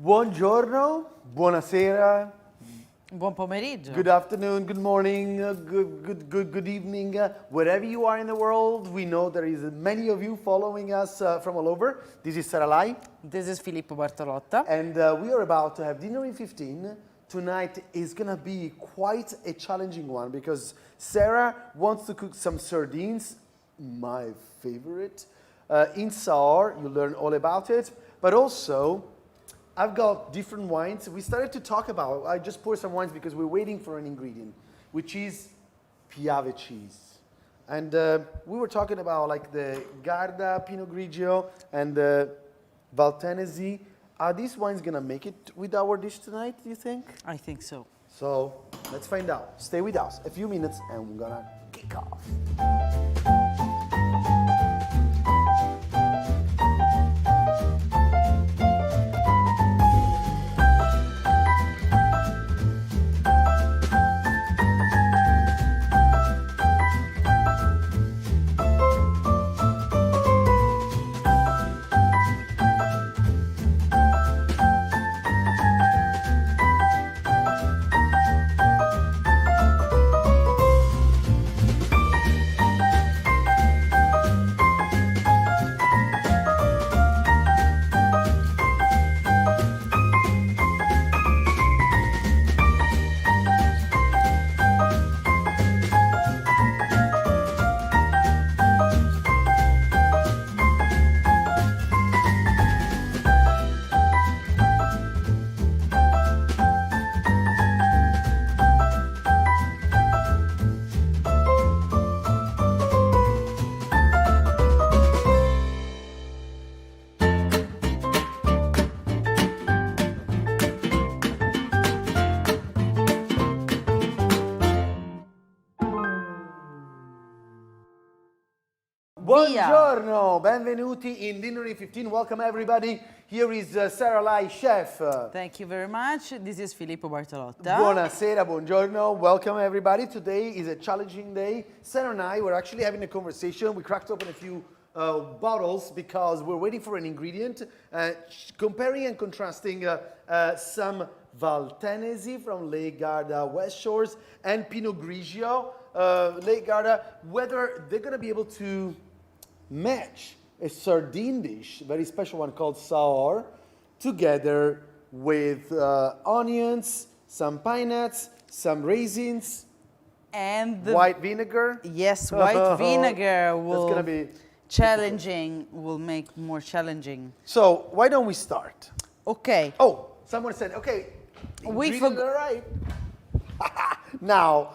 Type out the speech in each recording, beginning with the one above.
Buongiorno, buonasera, Buon pomeriggio. good afternoon, good morning, good evening, wherever you are in the world. We know there is many of you following us from all over. This is Sara Lai, This is Filippo Bartolotta. and we are about to have dinner in 15. Tonight is gonna be quite a challenging one because Sarah wants to cook some sardines, my favorite, in sour. You'll learn all about it, but also I've got different wines. We started to talk about, I just poured some wines because we're waiting for an ingredient, which is Piave cheese. And we were talking about like the Garda, Pinot Grigio, and the Valtènesi. Are these wines gonna make it with our dish tonight, do you think? I think so. So let's find out. Stay with us a few minutes and we're gonna kick off. Buongiorno, benvenuti in Dinner in 15. Welcome everybody. Here is Sara Lai, chef. Thank you very much. This is Filippo Bartolotta. Buonasera, buongiorno. Welcome everybody. Today is a challenging day. Sara and I were actually having a conversation. We cracked open a few bottles because we're waiting for an ingredient, comparing and contrasting some Valtènesi from Lake Garda, West Shores, and Pinot Grigio, Lake Garda, whether they're going to be able to match a sardine dish, very special one called sour, together with onions, some pine nuts, some raisins, And white vinegar. yes, white vinegar will That's gonna be challenging, will make more challenging. So why don't we start? Okay. Oh, someone said, okay, We ingredients forg- are right. Now,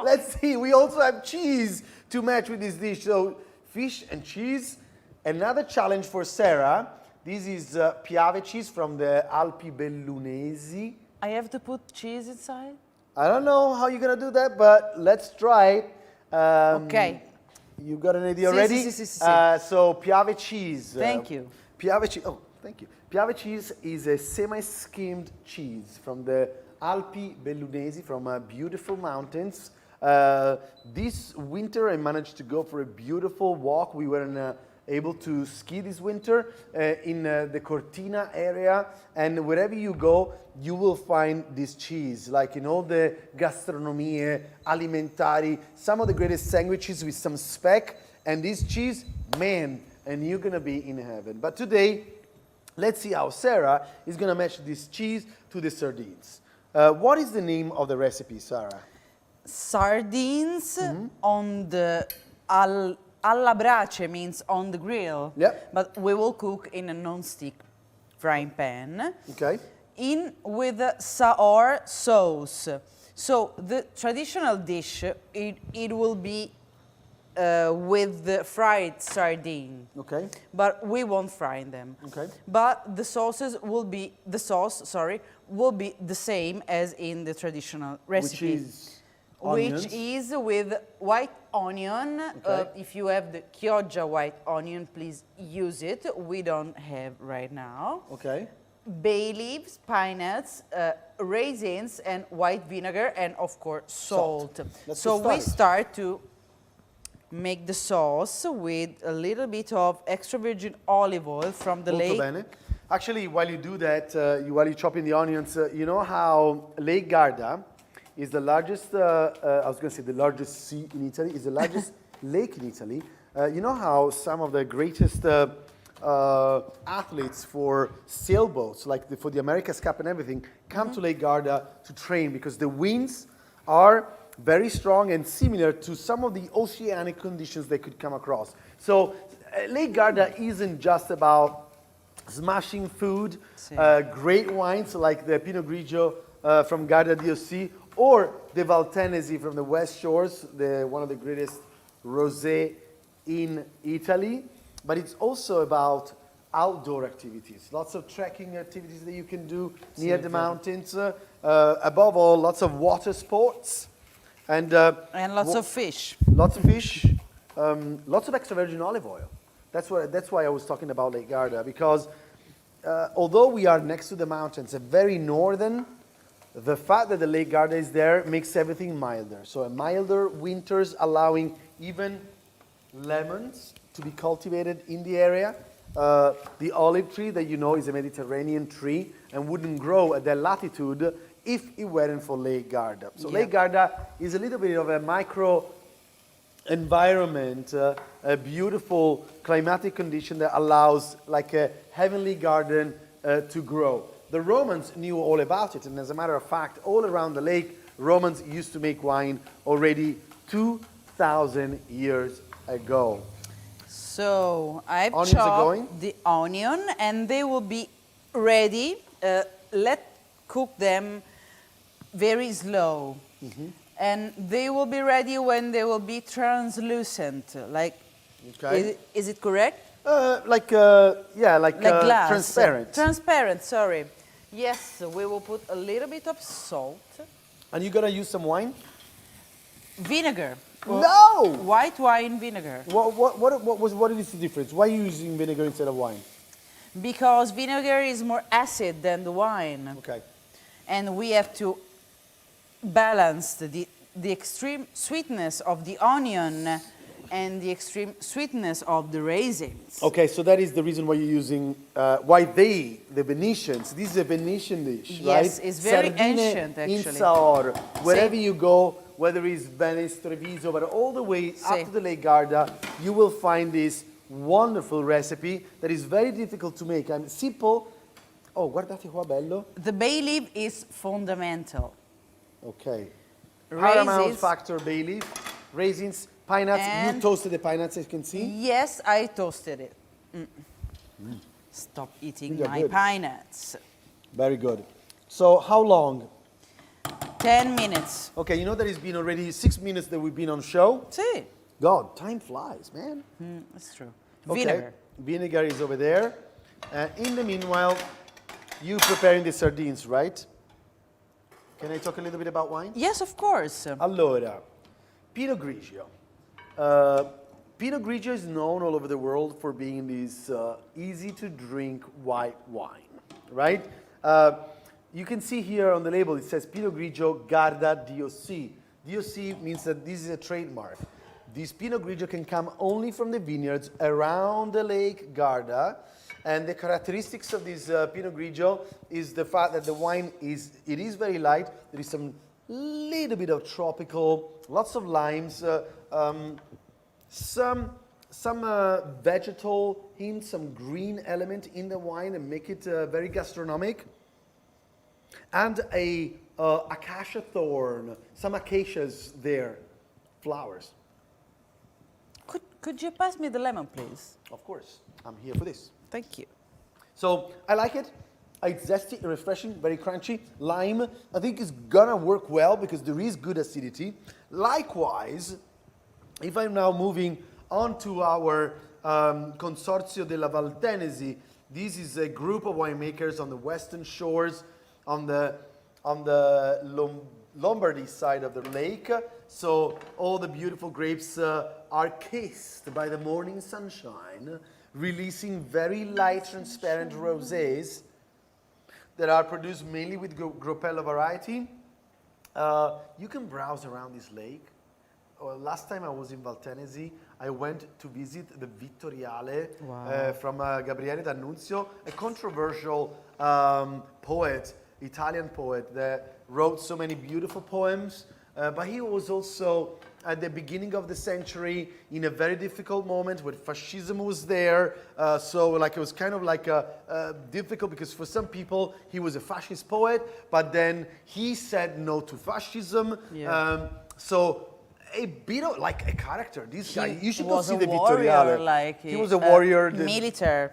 let's see. We also have cheese to match with this dish. So fish and cheese. Another challenge for Sarah. This is Piave cheese from the Alpi Bellunesi. I have to put cheese inside? I don't know how you're gonna do that, but let's try it. Okay. You got an idea Sì, already? sì, sì, sì, sì. So Piave cheese. Thank you. Piave cheese. Oh, thank you. Piave cheese is a semi-skimmed cheese from the Alpi Bellunesi, from beautiful mountains. This winter, I managed to go for a beautiful walk. We weren't able to ski this winter in the Cortina area, and wherever you go, you will find this cheese, like in all the gastronomie alimentari, some of the greatest sandwiches with some speck, and this cheese, man, and you're gonna be in heaven. But today, let's see how Sarah is gonna match this cheese to the sardines. What is the name of the recipe, Sarah? Sardines on the alla brace means on the grill. Yep. But we will cook in a non-stick frying pan. Okay. With a sour sauce. So the traditional dish, it will be with the fried sardine. Okay. But we won't fry them. Okay. But the sauce will be the same as in the traditional recipe. Onions. Which is with white onion. Okay. If you have the Chioggia white onion, please use it. We don't have right now. Okay. Bay leaves, pine nuts, raisins, and white vinegar, and of course salt. So we start to make the sauce with a little bit of extra virgin olive oil from the Molto lake. bene. Actually, while you do that, while you're chopping the onions, you know how Lake Garda is the largest, I was going to say the largest sea in Italy, is the largest lake in Italy. You know how some of the greatest athletes for sailboats, like for the America's Cup and everything, come to Lake Garda to train because the winds are very strong and similar to some of the oceanic conditions they could come across. So Lake Garda isn't just about smashing food, great wines like the Pinot Grigio from Garda DOC or the Valtènesi from the West Shores, one of the greatest rosé in Italy. But it's also about outdoor activities, lots of trekking activities that you can do near the mountains. Above all, lots of water sports. And lots of fish. Lots of fish, lots of extra virgin olive oil. That's why I was talking about Lake Garda, because although we are next to the mountains, very northern, the fact that the Lake Garda is there makes everything milder. So a milder winters, allowing even lemons to be cultivated in the area. The olive tree that you know is a Mediterranean tree and wouldn't grow at that latitude if it weren't for Lake Garda. So Lake Garda is a little bit of a micro environment, a beautiful climatic condition that allows like a heavenly garden to grow. The Romans knew all about it, and as a matter of fact, all around the lake, Romans used to make wine already 2,000 years ago. So I've Onions are going? chopped the onion, and they will be ready. Let's cook them very slow. And they will be ready when they will be translucent. Like, is it correct? Like glass. Transparent. Transparent, sorry. Yes, we will put a little bit of salt. And you're gonna use some wine? Vinegar. No! White wine vinegar. What is the difference? Why are you using vinegar instead of wine? Because vinegar is more acid than the wine. Okay. And we have to balance the extreme sweetness of the onion and the extreme sweetness of the raisins. Okay, so that is the reason why you're using, the Venetians, this is a Venetian dish, right? Yes, it's very Sardine ancient, actually. in Saor, wherever you go, whether it's Venice, Treviso, but all the way up to the Lake Garda, you will find this wonderful recipe that is very difficult to make. And simple. Oh, guardate qua bello. The bay leaf is fundamental. Okay. Raisins. Paramount factor bay leaf, raisins, pine nuts. You toasted the pine nuts, as you can see. Yes, I toasted it. Stop eating my pine nuts. Very good. So how long? 10 minutes. Okay, you know that it's been already 6 minutes that we've been on show? See. God, time flies, man. That's true. Okay. Vinegar. Vinegar is over there. In the meanwhile, you preparing the sardines, right? Can I talk a little bit about wine? Yes, of course. Allora, Pinot Grigio. Pinot Grigio is known all over the world for being this easy to drink white wine, right? You can see here on the label, it says Pinot Grigio Garda DOC. DOC means that this is a trademark. This Pinot Grigio can come only from the vineyards around the Lake Garda. And the characteristics of this Pinot Grigio is the fact that the wine is very light. There is some little bit of tropical, lots of limes, some vegetal hints, some green element in the wine and make it very gastronomic. And a acacia thorn, some acacias there, flowers. Could you pass me the lemon, please? Of course, I'm here for this. Thank you. So I like it. It's zesty, refreshing, very crunchy. Lime, I think is gonna work well because there is good acidity. Likewise, if I'm now moving on to our Consorzio della Valtènesi, this is a group of winemakers on the western shores, on the Lombardy side of the lake. So all the beautiful grapes are kissed by the morning sunshine, releasing very light, transparent rosés that are produced mainly with Gropello variety. You can browse around this lake. Last time I was in Valtènesi, I went to visit the Vittoriale Wow. from Gabriele D'Annunzio, a controversial poet, Italian poet that wrote so many beautiful poems, but he was also at the beginning of the century in a very difficult moment when fascism was there. So like it was kind of like difficult because for some people he was a fascist poet, but then he said no to fascism. Yeah. So a bit of like a character. This guy, you should go was see a the warrior, Vittoriale. like He was a warrior. Military.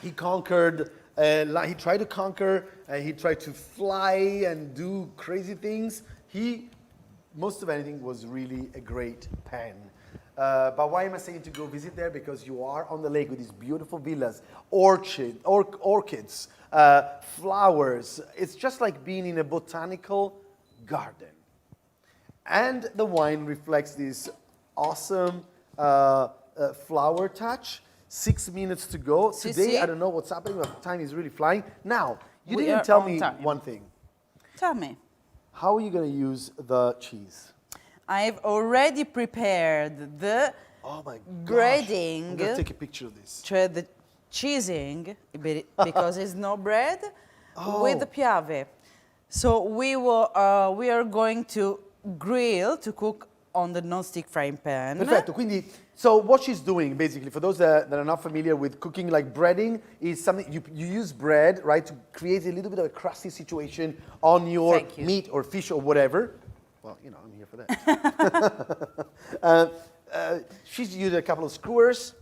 He conquered. He tried to conquer. He tried to fly and do crazy things. He, most of anything, was really a great pen. But why am I saying to go visit there? Because you are on the lake with these beautiful villas, orchids, flowers. It's just like being in a botanical garden. And the wine reflects this awesome flower touch. 6 minutes to go. Si, Today, si. I don't know what's happening, but time is really flying. Now, you We didn't are tell on me time. one thing. Tell me. How are you going to use the cheese? I've already prepared the Oh my gosh. breading. I'm going to take a picture of this. the cheesing, because it's no bread, with the Piave. So we are going to grill, to cook on the non-stick frying pan. Perfetto. Quindi, so what she's doing, basically, for those that are not familiar with cooking, like breading, is something you use bread, right, to create a little bit of a crusty situation on your Thank you. meat or fish or whatever. Well, you know, I'm here for that. She's used a couple of skewers.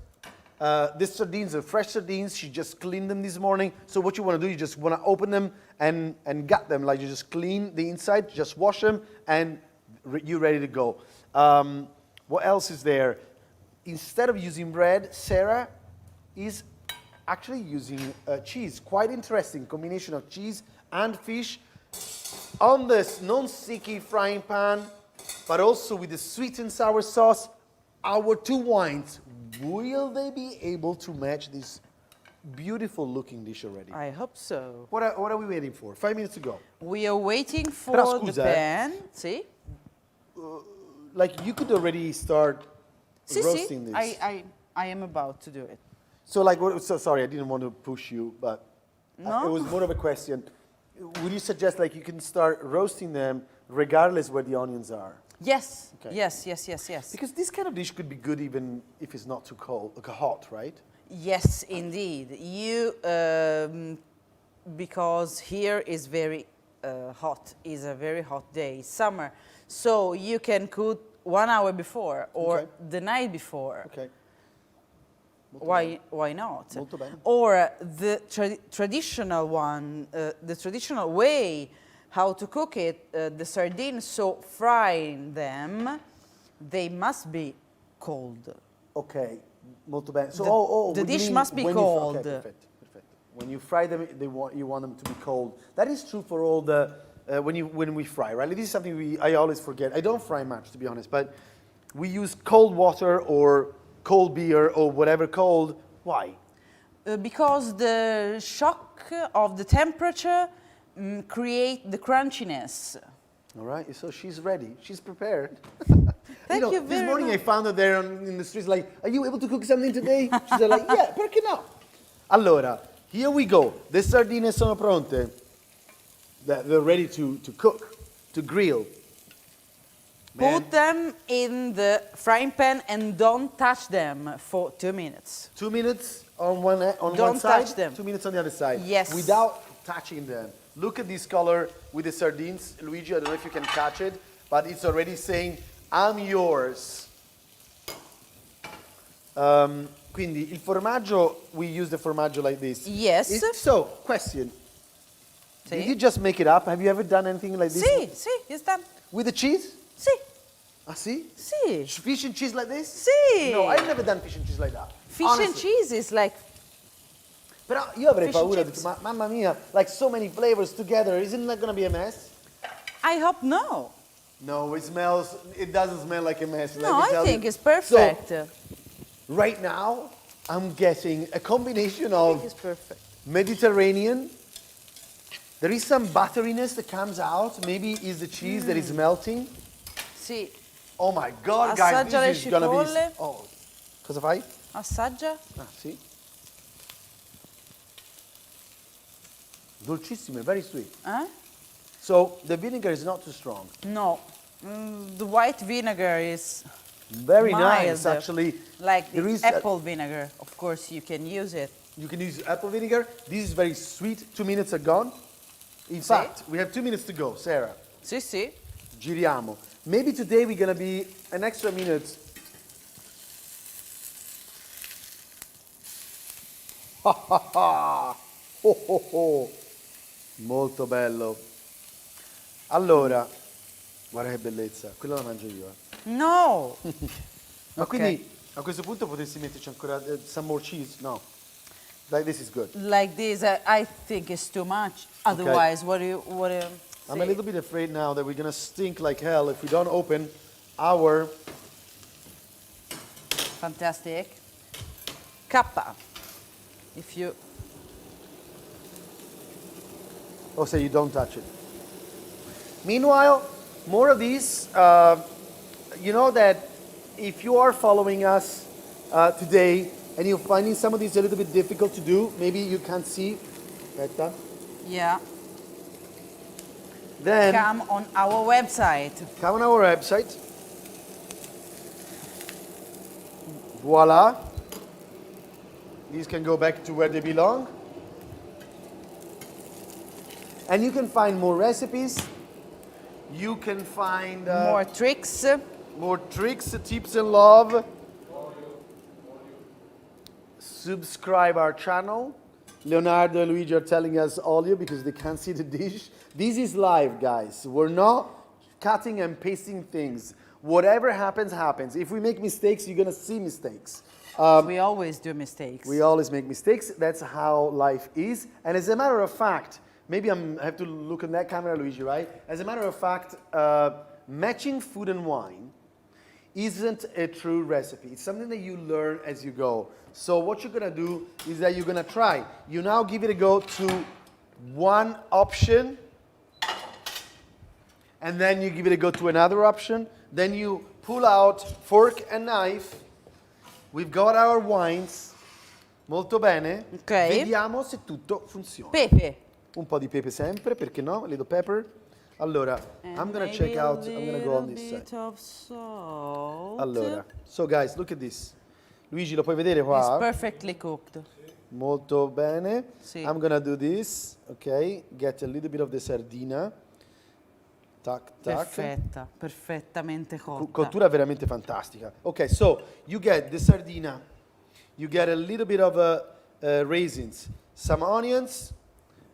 These sardines are fresh sardines. She just cleaned them this morning. So what you want to do, you just want to open them and gut them. Like you just clean the inside, just wash them, and you're ready to go. What else is there? Instead of using bread, Sarah is actually using cheese. Quite interesting combination of cheese and fish on this non-sticky frying pan, but also with the sweet and sour sauce. Our two wines, will they be able to match this beautiful looking dish already? I hope so. What are we waiting for? 5 minutes to go. We are waiting for Però the scusa, pan. See? Like you could already start See, roasting this. I am about to do it. So like, so sorry, I didn't want to push you, but No? it was more of a question. Would you suggest like you can start roasting them regardless where the onions are? Yes. Okay. Yes, yes, yes, yes. Because this kind of dish could be good even if it's not too cold, hot, right? Yes, indeed. Because here is very hot. It's a very hot day, summer. So you can cook 1 hour before or Okay. the night before. Okay. Molto bene. Why not? Molto bene. Or the traditional one, the traditional way how to cook it, the sardines, so frying them, they must be cold. Okay, molto bene. So, The- oh, the what do you dish mean must be when cold. Okay, perfect, perfect. When you fry them, you want them to be cold. That is true for all the when we fry, right? This is something I always forget. I don't fry much, to be honest, but we use cold water or cold beer or whatever cold. Why? Because the shock of the temperature create the crunchiness. All right, so she's ready. She's prepared. Thank you This very morning much. I found her there in the streets like, are you able to cook something today? She said like, yeah, perché no? Allora, here we go. The sardine sono pronte. They're ready to cook, to grill. Man, Put them in the frying pan and don't touch them for 2 minutes. 2 minutes on one Don't side, touch them. 2 minutes on the other side. Yes. Without touching them. Look at this color with the sardines. Luigi, I don't know if you can catch it, but it's already saying, I'm yours. Quindi il formaggio, we use the formaggio like this. Yes. So, question. See? Did you just make it up? Have you ever done anything like this? Sì, sì, it's done. With the cheese? Sì, Ah, sì? sì. Fish and cheese like this? Sì. No, I've never done fish and cheese like that. Fish and honestly. cheese is like, Però io avrei Fish and paura, ho chips. detto, mamma mia, like so many flavors together, isn't that gonna be a mess? I hope no. No, it doesn't smell like a mess. let No, me I tell think you. it's perfect. So, right now, I'm getting a combination I think of it's perfect. Mediterranean. There is some butteriness that comes out. Maybe it's the cheese that is melting. Sì. Oh my God, guys, Assaggia le this is gonna be. cipolle. Oh, Cosa fai? Assaggia. Ah, sì. Dolcissimo, very sweet. Eh? So the vinegar is not too strong. No. The white vinegar is Very mild. nice, actually. Like There the is apple vinegar. Of course, you can use it. You can use apple vinegar. This is very sweet. 2 minutes are gone. In fact, we have 2 minutes to go, Sarah. Sì, sì. Giriamo. Maybe today we're gonna be an extra minute. Oh, oh, oh. Molto bello. Allora, guarda che bellezza. Quella la mangio io. No. Ma Ok. quindi a questo punto potresti metterci ancora some more cheese? No. Like this is good. Like this, I think it's too much. Otherwise, what do you I'm say? a little bit afraid now that we're gonna stink like hell if we don't open our Fantastic. Kappa. If you Oh, so you don't touch it. Meanwhile, more of these. You know that if you are following us today and you're finding some of these a little bit difficult to do, maybe you can't see, aspetta, yeah, then come on our website. come on our website. Voila. These can go back to where they belong. And you can find more recipes. You can find More tricks. more tricks, tips, and love. Subscribe our channel. Leonardo and Luigi are telling us olio because they can't see the dish. This is live, guys. We're not cutting and pasting things. Whatever happens, happens. If we make mistakes, you're gonna see mistakes. We always do mistakes. We always make mistakes. That's how life is. And as a matter of fact, maybe I have to look in that camera, Luigi, right? As a matter of fact, matching food and wine isn't a true recipe. It's something that you learn as you go. So what you're gonna do is that you're gonna try. You now give it a go to one option, and then you give it a go to another option. Then you pull out fork and knife. We've got our wines. Molto bene. Ok. Vediamo se tutto funziona. Pepe. Un po' di pepe sempre, perché no? A little pepper. Allora, I'm gonna check out, I'm gonna go on this side. Of salt. Allora, so guys, look at this. Luigi, lo puoi vedere It's qua? perfectly cooked. Molto bene. Sì. I'm gonna do this, ok? Get a little bit of the sardina. Tac, tac. Perfetta, perfettamente cotta. Cottura veramente fantastica. Ok, so you get the sardina, you get a little bit of raisins, some onions,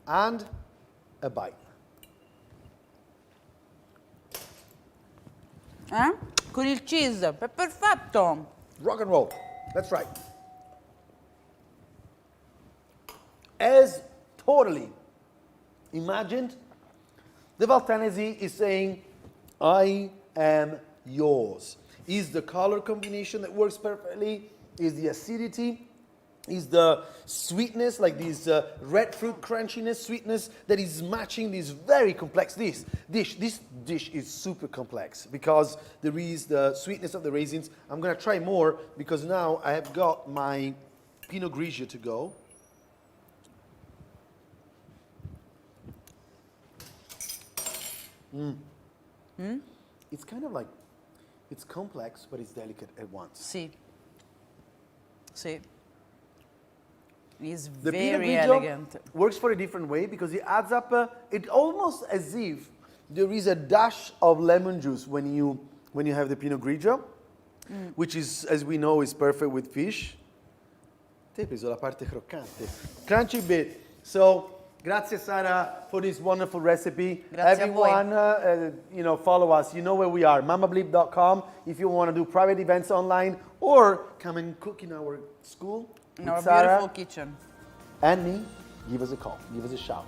and a bite. Con il cheese, è perfetto. Rock and roll. That's right. As totally imagined, the Valtènesi is saying, I am yours. Is the color combination that works perfectly? Is the acidity? Is the sweetness, like this red fruit crunchiness, sweetness that is matching this very complex dish. This dish is super complex because there is the sweetness of the raisins. I'm gonna try more because now I have got my Pinot Grigio to go. It's kind of like, it's complex, but it's delicate at once. Sì. Sì. It's The Pinot very Grigio elegant. works for a different way because it adds up, it almost as if there is a dash of lemon juice when you have the Pinot Grigio, which is, as we know, is perfect with fish. Te hai preso la parte croccante. Crunchy bit. So, grazie Sara for this wonderful recipe. Grazie a voi. Everyone, follow us. You know where we are, mamablip.com if you want to do private events online or come and cook in our school. In our with Sara beautiful kitchen. and me, give us a call, give us a shout.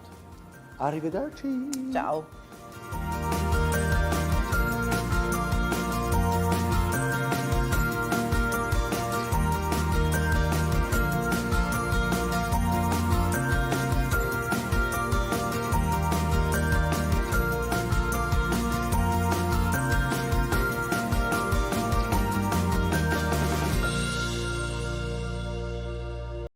Arrivederci. Ciao.